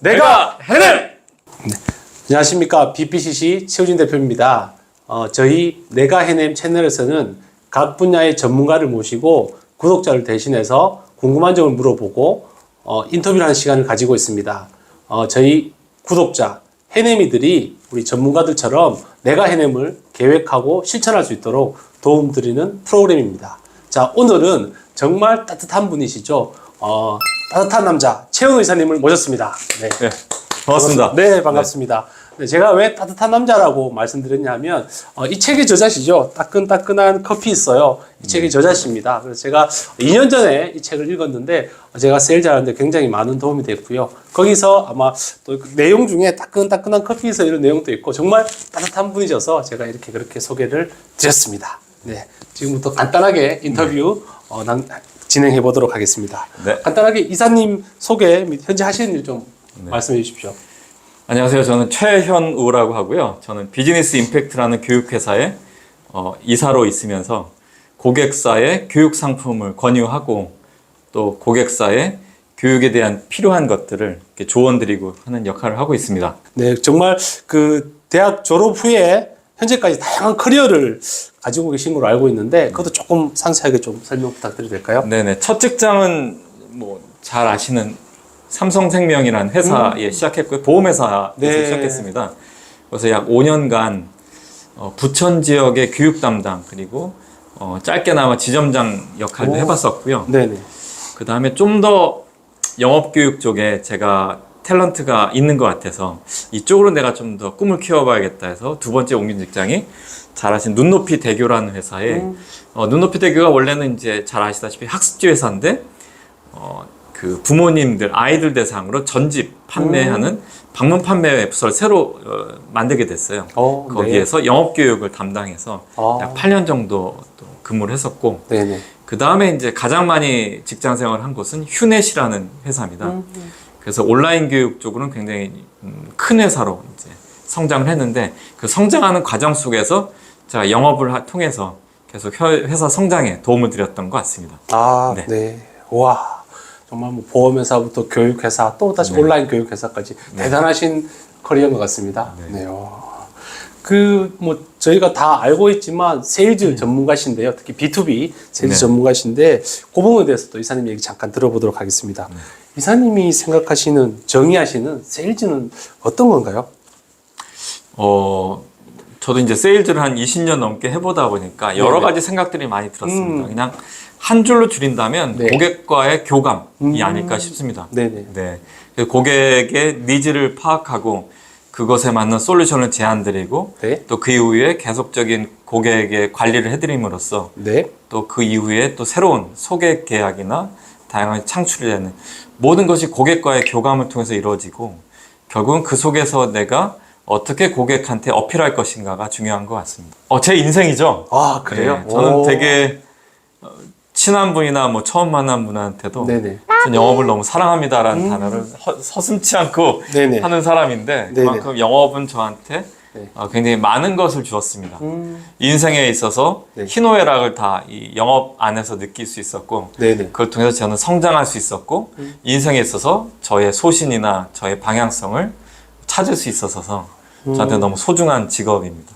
내가 해냄! 안녕하십니까. BPCC 최우진 대표입니다. 저희 내가 해냄 채널에서는 각 분야의 전문가를 모시고 구독자를 대신해서 궁금한 점을 물어보고 인터뷰를 하는 시간을 가지고 있습니다. 저희 구독자 해냄이들이 우리 전문가들처럼 내가 해냄을 계획하고 실천할 수 있도록 도움드리는 프로그램입니다. 자, 오늘은 정말 따뜻한 분이시죠. 따뜻한 남자 최은우 이사님을 모셨습니다. 네. 네, 반갑습니다. 네, 반갑습니다. 네, 제가 왜 따뜻한 남자라고 말씀드렸냐면 이 책의 저자시죠. 따끈따끈한 커피 있어요. 이 책의 저자십니다. 그래서 제가 2년 전에 이 책을 읽었는데 제가 세일즈 하는데 굉장히 많은 도움이 됐고요. 거기서 아마 또 내용 중에 따끈따끈한 커피 있어 이런 내용도 있고 정말 따뜻한 분이셔서 제가 이렇게 그렇게 소개를 드렸습니다. 네, 지금부터 간단하게 인터뷰 진행해 보도록 하겠습니다. 네. 간단하게 이사님 소개 및 현재 하시는 일 좀 말씀해 주십시오. 안녕하세요. 저는 최현우라고 하고요. 저는 비즈니스 임팩트라는 교육회사에 이사로 있으면서 고객사에 교육 상품을 권유하고 또 고객사에 교육에 대한 필요한 것들을 이렇게 조언드리고 하는 역할을 하고 있습니다. 네, 정말 그 대학 졸업 후에 현재까지 다양한 커리어를 가지고 계신 걸로 알고 있는데 그것도 조금 상세하게 좀 설명 부탁드려도 될까요? 네네. 첫 직장은 뭐 잘 아시는 삼성생명이라는 회사에 시작했고요. 보험회사에서 네. 시작했습니다. 그래서 약 5년간 부천 지역의 교육 담당 그리고 짧게나마 지점장 역할도 해봤었고요. 네네. 그 다음에 좀 더 영업교육 쪽에 제가 탤런트가 있는 것 같아서 이쪽으로 내가 좀 더 꿈을 키워봐야겠다 해서 두 번째 옮긴 직장이 잘 아신 눈높이 대교라는 회사에 눈높이 대교가 원래는 이제 잘 아시다시피 학습지 회사인데 그 부모님들 아이들 대상으로 전집 판매하는 방문 판매 부서를 새로 만들게 됐어요. 거기에서 네. 영업교육을 담당해서 약 8년 정도 또 근무를 했었고 네네. 그 다음에 이제 가장 많이 직장 생활을 한 곳은 휴넷이라는 회사입니다. 그래서 온라인 교육 쪽으로는 굉장히 큰 회사로 이제 성장을 했는데 그 성장하는 과정 속에서 제가 영업을 통해서 계속 회사 성장에 도움을 드렸던 것 같습니다. 네. 네. 와, 정말 뭐 보험회사부터 교육회사 또 다시 네. 온라인 교육회사까지 대단하신 커리어인 것 같습니다. 네. 네. 뭐 저희가 다 알고 있지만 세일즈 전문가신데요. 특히 B2B 세일즈 전문가신데 그 부분에 대해서 또 이사님 얘기 잠깐 들어보도록 하겠습니다. 이사님이 생각하시는 정의하시는 세일즈는 어떤 건가요? 저도 이제 세일즈를 한 20년 넘게 해보다 보니까 여러 가지 생각들이 많이 들었습니다. 그냥 한 줄로 줄인다면 고객과의 교감이 아닐까 싶습니다. 네네. 네. 고객의 니즈를 파악하고 그것에 맞는 솔루션을 제안드리고 또 그 이후에 계속적인 고객의 관리를 해드림으로써 또 그 이후에 또 새로운 소개 계약이나 다양한 창출이 되는 모든 것이 고객과의 교감을 통해서 이루어지고 결국은 그 속에서 내가 어떻게 고객한테 어필할 것인가가 중요한 것 같습니다. 제 인생이죠. 아, 그래요? 네, 저는 되게 친한 분이나 뭐 처음 만난 분한테도 전 영업을 너무 사랑합니다라는 단어를 서슴지 않고 하는 사람인데 그만큼 영업은 저한테 굉장히 많은 것을 주었습니다. 인생에 있어서 희노애락을 다 이 영업 안에서 느낄 수 있었고 그걸 통해서 저는 성장할 수 있었고 인생에 있어서 저의 소신이나 저의 방향성을 찾을 수 있어서 저한테 너무 소중한 직업입니다.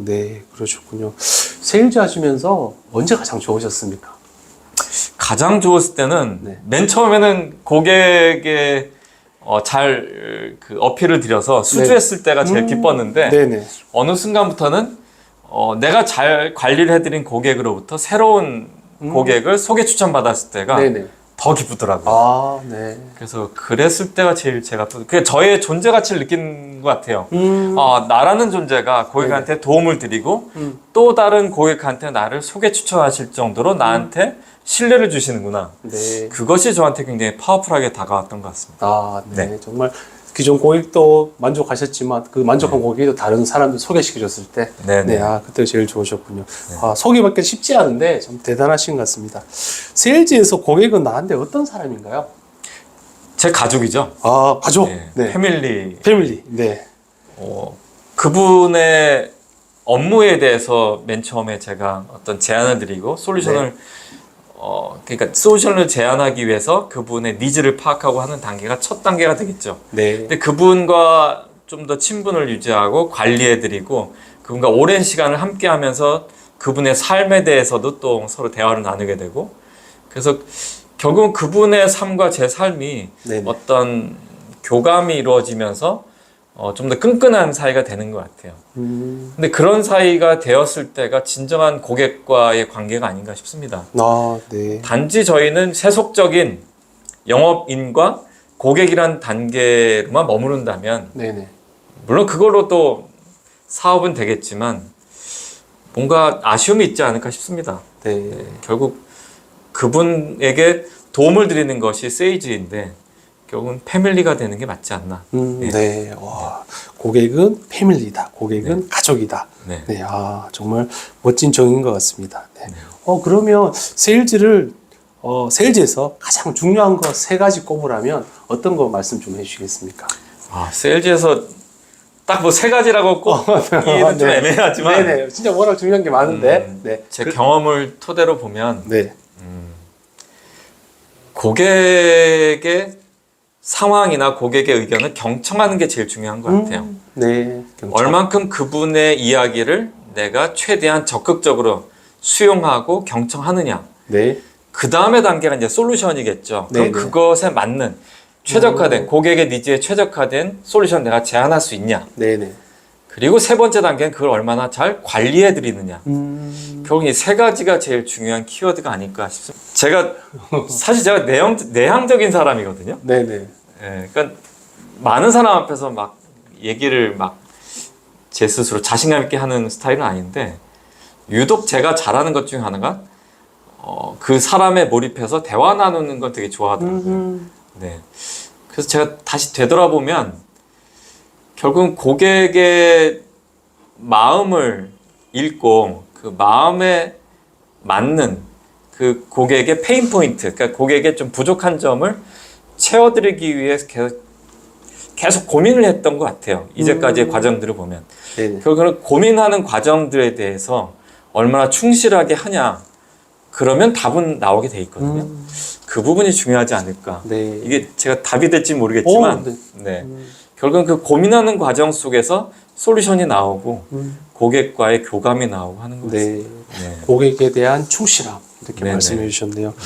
네, 그러셨군요. 세일즈 하시면서 언제 가장 좋으셨습니까? 가장 좋았을 때는 맨 처음에는 고객의 잘 그 어필을 드려서 수주했을 때가 제일 기뻤는데 어느 순간부터는 내가 잘 관리를 해드린 고객으로부터 새로운 고객을 소개 추천받았을 때가 더 기쁘더라고요. 그래서 그랬을 때가 제일 제가 그게 저의 존재 가치를 느낀 것 같아요. 나라는 존재가 고객한테 도움을 드리고 또 다른 고객한테 나를 소개 추천하실 정도로 나한테 신뢰를 주시는구나. 그것이 저한테 굉장히 파워풀하게 다가왔던 것 같습니다. 정말 기존 고객도 만족하셨지만 그 만족한 고객도 다른 사람들 소개시켜줬을 때 그때 제일 좋으셨군요. 소개받기 쉽지 않은데 좀 대단하신 것 같습니다. 세일즈에서 고객은 나한테 어떤 사람인가요? 제 가족이죠. 가족. 패밀리. 그분의 업무에 대해서 맨 처음에 제가 어떤 제안을 드리고 솔루션을 그러니까 솔루션을 제안하기 위해서 그분의 니즈를 파악하고 하는 단계가 첫 단계가 되겠죠. 네. 근데 그분과 좀 더 친분을 유지하고 관리해드리고 그분과 오랜 시간을 함께하면서 그분의 삶에 대해서도 또 서로 대화를 나누게 되고 그래서 결국은 그분의 삶과 제 삶이 네네. 어떤 교감이 이루어지면서 좀 더 끈끈한 사이가 되는 것 같아요. 근데 그런 사이가 되었을 때가 진정한 고객과의 관계가 아닌가 싶습니다. 아, 네. 단지 저희는 세속적인 영업인과 고객이란 단계로만 머무른다면 네네. 물론 그걸로 또 사업은 되겠지만 뭔가 아쉬움이 있지 않을까 싶습니다. 네. 결국 그분에게 도움을 드리는 것이 세이지인데 결국은 패밀리가 되는 게 맞지 않나. 네. 와, 고객은 패밀리다. 고객은 가족이다. 네. 네. 아, 정말 멋진 정의인 것 같습니다. 네. 그러면 세일즈에서 가장 중요한 거 3가지 꼽으라면 어떤 거 말씀 좀 해주시겠습니까? 세일즈에서 딱 뭐 3가지라고 꼽기는 좀 네. 애매하지만 네네. 진짜 워낙 중요한 게 많은데. 네. 제 경험을 토대로 보면 네. 고객의 상황이나 고객의 의견을 경청하는 게 제일 중요한 것 같아요. 네. 얼만큼 그분의 이야기를 내가 최대한 적극적으로 수용하고 경청하느냐. 네. 그 다음에 단계가 이제 솔루션이겠죠. 그럼 네네. 그것에 맞는 최적화된 고객의 니즈에 최적화된 솔루션 내가 제안할 수 있냐. 네네. 그리고 3번째 단계는 그걸 얼마나 잘 관리해 드리느냐. 결국 이 3가지가 제일 중요한 키워드가 아닐까 싶습니다. 사실 제가 내향적인 사람이거든요. 네네. 예, 그러니까 많은 사람 앞에서 막 얘기를 막 제 스스로 자신감 있게 하는 스타일은 아닌데 유독 제가 잘하는 것 중에 하나가 그 사람에 몰입해서 대화 나누는 걸 되게 좋아하더라고요. 네. 그래서 제가 다시 되돌아보면 결국은 고객의 마음을 읽고 그 마음에 맞는 그 고객의 페인 포인트, 그러니까 고객의 좀 부족한 점을 채워드리기 위해서 계속 고민을 했던 것 같아요. 이제까지의 과정들을 보면. 네네. 결국은 고민하는 과정들에 대해서 얼마나 충실하게 하냐. 그러면 답은 나오게 돼 있거든요. 그 부분이 중요하지 않을까. 네. 이게 제가 답이 될지 모르겠지만, 네. 결국은 그 고민하는 과정 속에서 솔루션이 나오고 고객과의 교감이 나오고 하는 것 같습니다. 네. 고객에 대한 충실함 이렇게 네네. 말씀해 주셨네요. 네.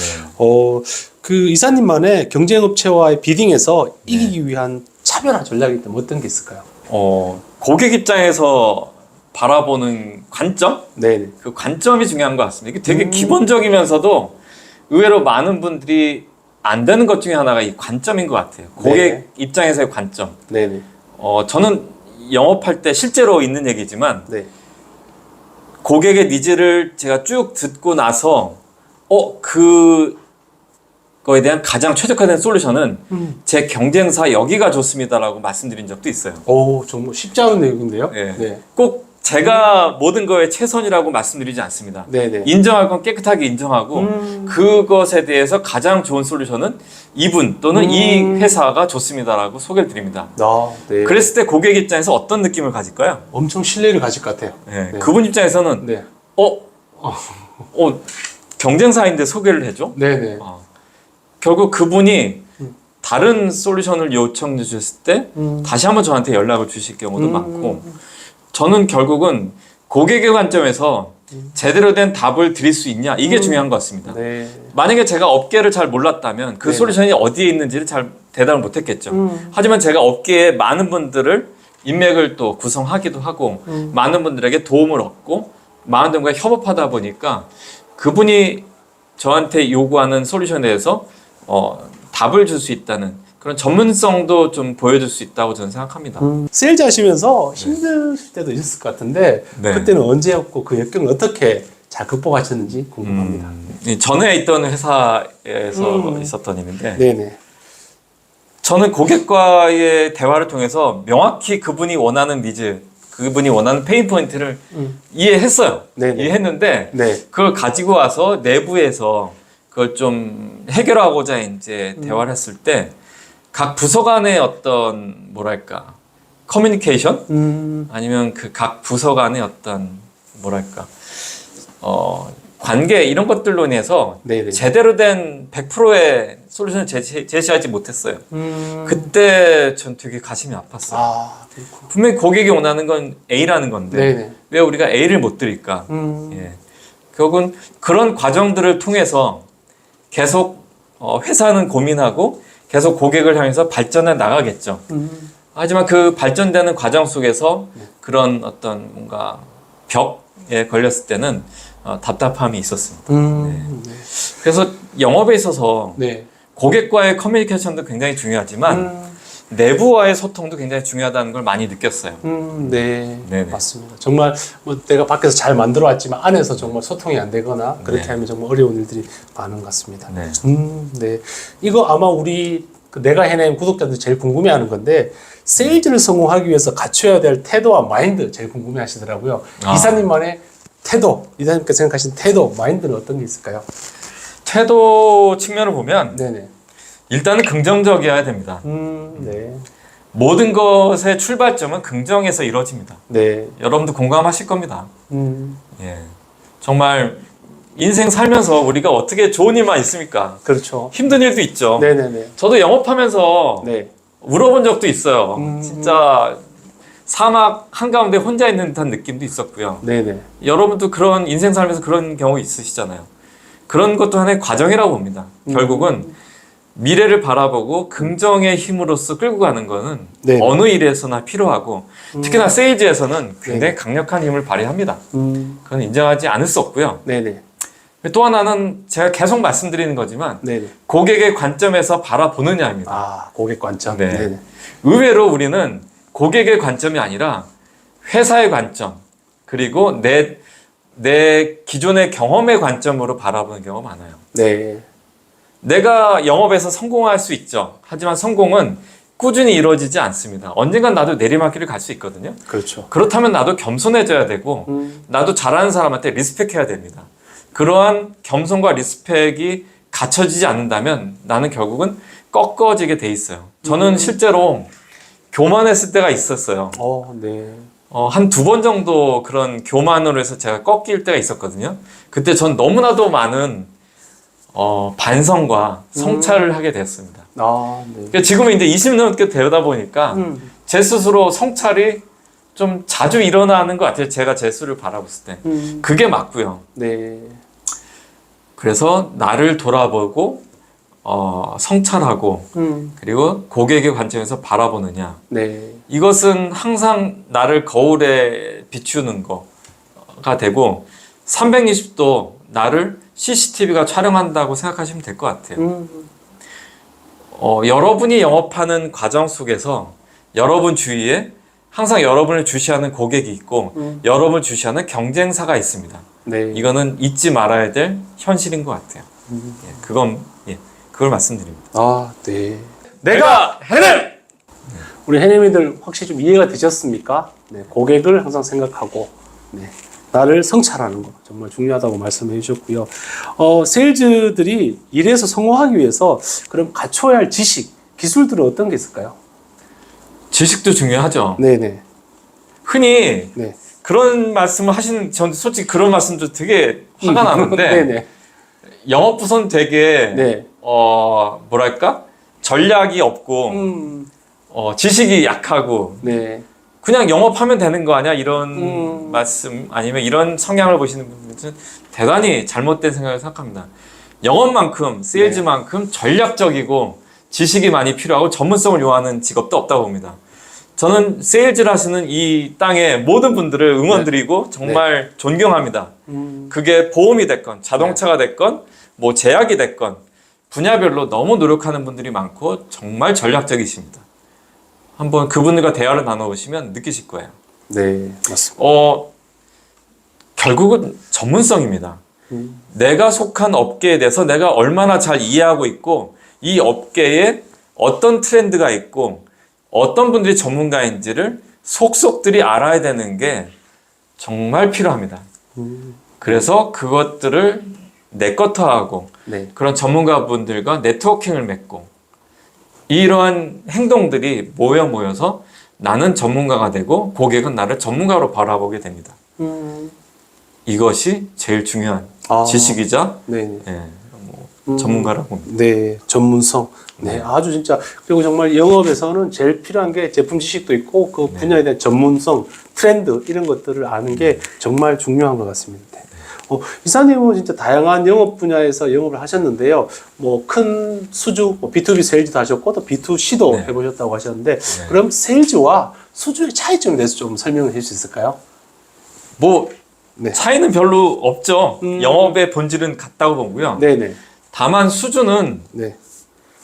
그 이사님만의 경쟁업체와의 비딩에서 이기기 위한 차별화 전략이 있다면 어떤 게 있을까요? 고객 입장에서 바라보는 관점? 네. 그 관점이 중요한 것 같습니다. 이게 되게 기본적이면서도 의외로 많은 분들이 안 되는 것 중에 하나가 이 관점인 것 같아요. 고객 입장에서의 관점. 네네. 저는 영업할 때 실제로 있는 얘기지만 네. 고객의 니즈를 제가 쭉 듣고 나서 그거에 대한 가장 최적화된 솔루션은 제 경쟁사 여기가 좋습니다라고 말씀드린 적도 있어요. 정말 쉽지 않은 내용인데요. 네. 네. 꼭 제가 모든 거에 최선이라고 말씀드리지 않습니다. 네네. 인정할 건 깨끗하게 인정하고 그것에 대해서 가장 좋은 솔루션은 이분 또는 이 회사가 좋습니다라고 소개를 드립니다. 네. 그랬을 때 고객 입장에서 어떤 느낌을 가질까요? 엄청 신뢰를 가질 것 같아요. 네. 그분 입장에서는 네. 경쟁사인데 소개를 해줘? 네네. 결국 그분이 다른 솔루션을 요청해 주셨을 때 다시 한번 저한테 연락을 주실 경우도 많고 저는 결국은 고객의 관점에서 제대로 된 답을 드릴 수 있냐 이게 중요한 것 같습니다. 네. 만약에 제가 업계를 잘 몰랐다면 그 솔루션이 어디에 있는지를 잘 대답을 못했겠죠. 하지만 제가 업계에 많은 분들을 인맥을 또 구성하기도 하고 많은 분들에게 도움을 얻고 많은 분과 협업하다 보니까 그분이 저한테 요구하는 솔루션에 대해서 답을 줄 수 있다는 그런 전문성도 좀 보여줄 수 있다고 저는 생각합니다. 세일즈 하시면서 힘드실 때도 있었을 것 같은데 그때는 언제였고 그 역경을 어떻게 잘 극복하셨는지 궁금합니다. 전에 있던 회사에서 있었던 일인데 네네. 저는 고객과의 대화를 통해서 명확히 그분이 원하는 니즈, 그분이 원하는 페인 포인트를 이해했어요. 네네. 이해했는데 그걸 가지고 와서 내부에서 그걸 좀 해결하고자 이제 대화를 했을 때 각 부서 간의 어떤 뭐랄까 커뮤니케이션 아니면 그 각 부서 간의 어떤 뭐랄까 관계 이런 것들로 인해서 네네. 제대로 된 100%의 솔루션을 제시하지 못했어요. 그때 전 되게 가슴이 아팠어요. 아, 그렇구나. 분명히 고객이 원하는 건 A라는 건데 네네. 왜 우리가 A를 못 드릴까? 예. 결국은 그런 과정들을 통해서 계속 회사는 고민하고 계속 고객을 향해서 발전해 나가겠죠. 하지만 그 발전되는 과정 속에서 그런 어떤 뭔가 벽에 걸렸을 때는 답답함이 있었습니다. 네. 그래서 영업에 있어서 네. 고객과의 커뮤니케이션도 굉장히 중요하지만 내부와의 소통도 굉장히 중요하다는 걸 많이 느꼈어요. 네. 네네. 맞습니다. 정말 뭐 내가 밖에서 잘 만들어 왔지만 안에서 정말 소통이 안 되거나 그렇게 네. 하면 정말 어려운 일들이 많은 것 같습니다. 네. 네. 이거 아마 우리 그 내가 해낸 구독자들 제일 궁금해하는 건데 세일즈를 성공하기 위해서 갖춰야 될 태도와 마인드 제일 궁금해하시더라고요. 이사님만의 태도, 이사님께서 생각하시는 태도, 마인드는 어떤 게 있을까요? 태도 측면을 보면 네네. 일단은 긍정적이어야 됩니다. 네. 모든 것의 출발점은 긍정에서 이루어집니다. 네. 여러분도 공감하실 겁니다. 예. 정말 인생 살면서 우리가 어떻게 좋은 일만 있습니까? 그렇죠. 힘든 일도 있죠. 네네네. 저도 영업하면서 네. 울어본 적도 있어요. 진짜 사막 한가운데 혼자 있는 듯한 느낌도 있었고요. 네네. 여러분도 그런 인생 살면서 그런 경우 있으시잖아요. 그런 것도 하나의 과정이라고 봅니다. 결국은 미래를 바라보고 긍정의 힘으로써 끌고 가는 거는 네. 어느 일에서나 필요하고 특히나 세일즈에서는 굉장히 강력한 힘을 발휘합니다. 그건 인정하지 않을 수 없고요. 네네. 또 하나는 제가 계속 말씀드리는 거지만 네네. 고객의 관점에서 바라보느냐입니다. 아, 고객 관점. 네. 네네. 의외로 우리는 고객의 관점이 아니라 회사의 관점 그리고 내 기존의 경험의 관점으로 바라보는 경우가 많아요. 네. 내가 영업에서 성공할 수 있죠. 하지만 성공은 꾸준히 이루어지지 않습니다. 언젠간 나도 내리막길을 갈 수 있거든요. 그렇죠. 그렇다면 나도 겸손해져야 되고 나도 잘하는 사람한테 리스펙해야 됩니다. 그러한 겸손과 리스펙이 갖춰지지 않는다면 나는 결국은 꺾어지게 돼 있어요. 저는 실제로 교만했을 때가 있었어요. 네. 한 2번 정도 그런 교만으로 해서 제가 꺾일 때가 있었거든요. 그때 전 너무나도 많은 반성과 성찰을 하게 됐습니다. 아, 네. 그러니까 지금은 이제 20년 넘게 되다 보니까 제 스스로 성찰이 좀 자주 일어나는 것 같아요. 제가 제 스스로를 바라봤을 때. 그게 맞고요. 네. 그래서 나를 돌아보고 성찰하고 그리고 고객의 관점에서 바라보느냐. 네. 이것은 항상 나를 거울에 비추는 거가 되고 360도 나를 CCTV가 촬영한다고 생각하시면 될 것 같아요. 여러분이 영업하는 과정 속에서 여러분 주위에 항상 여러분을 주시하는 고객이 있고 여러분을 주시하는 경쟁사가 있습니다. 네. 이거는 잊지 말아야 될 현실인 것 같아요. 그걸 말씀드립니다. 아, 네. 내가 해냄! 우리 해냄이들 확실히 좀 이해가 되셨습니까? 네. 고객을 항상 생각하고, 네. 나를 성찰하는 거 정말 중요하다고 말씀해 주셨고요. 세일즈들이 일에서 성공하기 위해서 그럼 갖춰야 할 지식, 기술들은 어떤 게 있을까요? 지식도 중요하죠. 네네. 흔히 네. 그런 말씀을 하시는, 전 솔직히 그런 말씀도 되게 화가 나는데 네네. 영업부서는 되게 네. 뭐랄까? 전략이 없고 지식이 약하고 네. 그냥 영업하면 되는 거 아니야? 이런 말씀 아니면 이런 성향을 보시는 분들은 대단히 잘못된 생각을 생각합니다. 영업만큼 세일즈만큼 전략적이고 지식이 많이 필요하고 전문성을 요하는 직업도 없다고 봅니다. 저는 세일즈를 하시는 이 땅의 모든 분들을 응원드리고 정말 존경합니다. 그게 보험이 됐건 자동차가 됐건 뭐 제약이 됐건 분야별로 너무 노력하는 분들이 많고 정말 전략적이십니다. 한번 그분들과 대화를 나눠보시면 느끼실 거예요. 네, 맞습니다. 결국은 전문성입니다. 내가 속한 업계에 대해서 내가 얼마나 잘 이해하고 있고 이 업계에 어떤 트렌드가 있고 어떤 분들이 전문가인지를 속속들이 알아야 되는 게 정말 필요합니다. 그래서 그것들을 내꺼터하고 그런 전문가분들과 네트워킹을 맺고 이러한 행동들이 모여서 나는 전문가가 되고 고객은 나를 전문가로 바라보게 됩니다. 이것이 제일 중요한 지식이자 네네. 예, 뭐 전문가라고 봅니다. 네, 전문성. 네, 아주 진짜. 그리고 정말 영업에서는 제일 필요한 게 제품 지식도 있고 그 분야에 대한 전문성, 트렌드 이런 것들을 아는 게 정말 중요한 것 같습니다. 이사님은 진짜 다양한 영업 분야에서 영업을 하셨는데요. 뭐 큰 수주, 뭐 B2B 세일즈도 하셨고 또 B2C도 네. 해보셨다고 하셨는데 그럼 세일즈와 수주의 차이점에 대해서 좀 설명을 해줄 수 있을까요? 뭐 네. 차이는 별로 없죠. 영업의 본질은 같다고 보고요. 네네. 다만 수주는 네.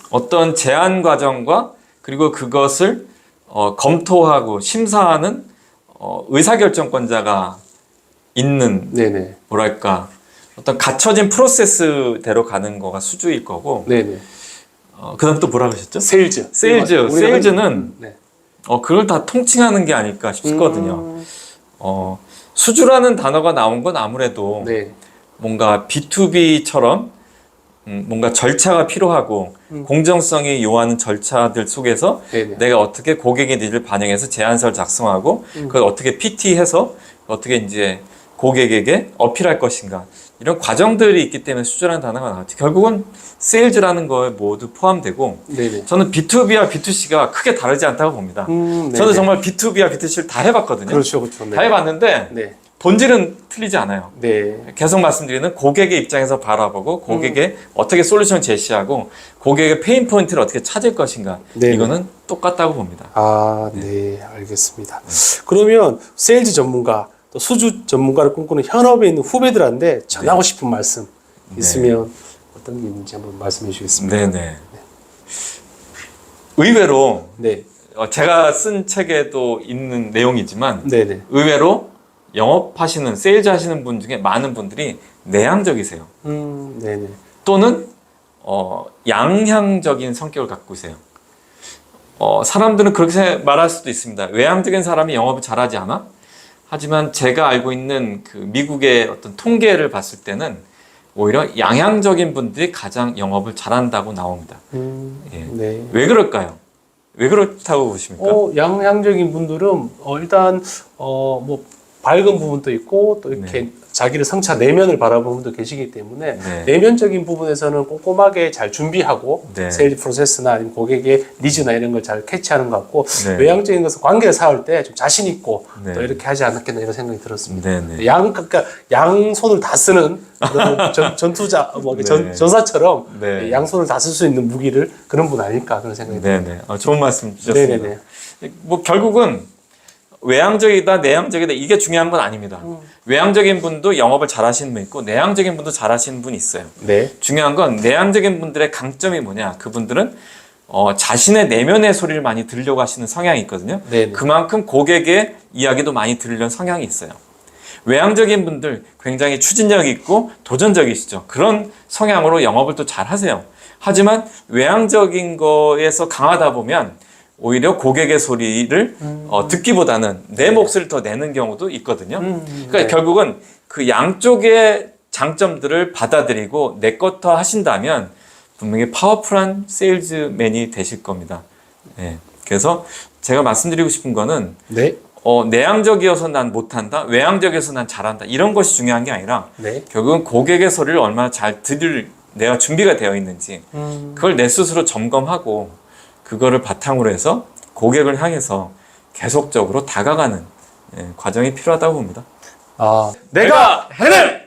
어떤 제안 과정과 그리고 그것을 검토하고 심사하는 의사결정권자가 있는 네네. 뭐랄까 어떤 갖춰진 프로세스대로 가는 거가 수주일 거고 네네. 그다음 또 뭐라 그러셨죠? 세일즈. 세일즈는 네. 그걸 다 통칭하는 게 아닐까 싶거든요. 수주라는 단어가 나온 건 아무래도 네. 뭔가 B2B처럼 뭔가 절차가 필요하고 공정성이 요하는 절차들 속에서 네네. 내가 어떻게 고객의 니즈를 반영해서 제안서를 작성하고 그걸 어떻게 PT해서 어떻게 이제 고객에게 어필할 것인가 이런 과정들이 있기 때문에 수주라는 단어가 나왔죠. 결국은 세일즈라는 거에 모두 포함되고 네네. 저는 B2B와 B2C가 크게 다르지 않다고 봅니다. 네네. 저는 정말 B2B와 B2C를 다 해봤거든요. 그렇죠, 그렇죠. 네. 다 해봤는데 네. 본질은 틀리지 않아요. 네. 계속 말씀드리는 고객의 입장에서 바라보고 고객에 어떻게 솔루션을 제시하고 고객의 페인 포인트를 어떻게 찾을 것인가 네네. 이거는 똑같다고 봅니다. 아, 네, 알겠습니다. 그러면 세일즈 전문가, 또 수주 전문가를 꿈꾸는 현업에 있는 후배들한테 전하고 싶은 말씀 있으면 어떤 게 있는지 한번 말씀해 주시겠습니까? 네네. 의외로 네, 제가 쓴 책에도 있는 내용이지만 네네. 의외로 영업하시는 세일즈 하시는 분 중에 많은 분들이 내향적이세요. 네네. 또는 양향적인 성격을 갖고 있어요. 사람들은 그렇게 말할 수도 있습니다. 외향적인 사람이 영업을 잘하지 않아? 하지만 제가 알고 있는 그 미국의 어떤 통계를 봤을 때는 오히려 양향적인 분들이 가장 영업을 잘한다고 나옵니다. 예. 네. 왜 그럴까요? 왜 그렇다고 보십니까? 양향적인 분들은 일단 뭐 밝은 부분도 있고 또 이렇게 자기를 성차 내면을 바라보는 분도 계시기 때문에 내면적인 부분에서는 꼼꼼하게 잘 준비하고 세일 프로세스나 아니면 고객의 니즈나 이런 걸 잘 캐치하는 것 같고 외향적인 것은 관계를 쌓을 때 좀 자신 있고 또 이렇게 하지 않았겠나 이런 생각이 들었습니다. 그러니까 양손을 다 쓰는 그런 전투자 전사처럼 양손을 다 쓸 수 있는 무기를 그런 분 아닐까 그런 생각이 듭니다. 좋은 말씀 주셨습니다. 뭐 결국은 외향적이다, 내향적이다 이게 중요한 건 아닙니다. 외향적인 분도 영업을 잘하시는 분 있고 내향적인 분도 잘하시는 분이 있어요. 중요한 건 내향적인 분들의 강점이 뭐냐? 그분들은 자신의 내면의 소리를 많이 들으려고 하시는 성향이 있거든요. 그만큼 고객의 이야기도 많이 들으려는 성향이 있어요. 외향적인 분들 굉장히 추진력 있고 도전적이시죠. 그런 성향으로 영업을 또 잘 하세요. 하지만 외향적인 거에서 강하다 보면 오히려 고객의 소리를 듣기보다는 내 몫을 더 내는 경우도 있거든요. 그러니까 결국은 그 양쪽의 장점들을 받아들이고 내 것터 하신다면 분명히 파워풀한 세일즈맨이 되실 겁니다. 그래서 제가 말씀드리고 싶은 거는 내향적이어서 난 못한다, 외향적이어서 난 잘한다 이런 것이 중요한 게 아니라 결국은 고객의 소리를 얼마나 잘 들을 내가 준비가 되어 있는지 그걸 내 스스로 점검하고 그거를 바탕으로 해서 고객을 향해서 계속적으로 다가가는 과정이 필요하다고 봅니다. 내가 해낼!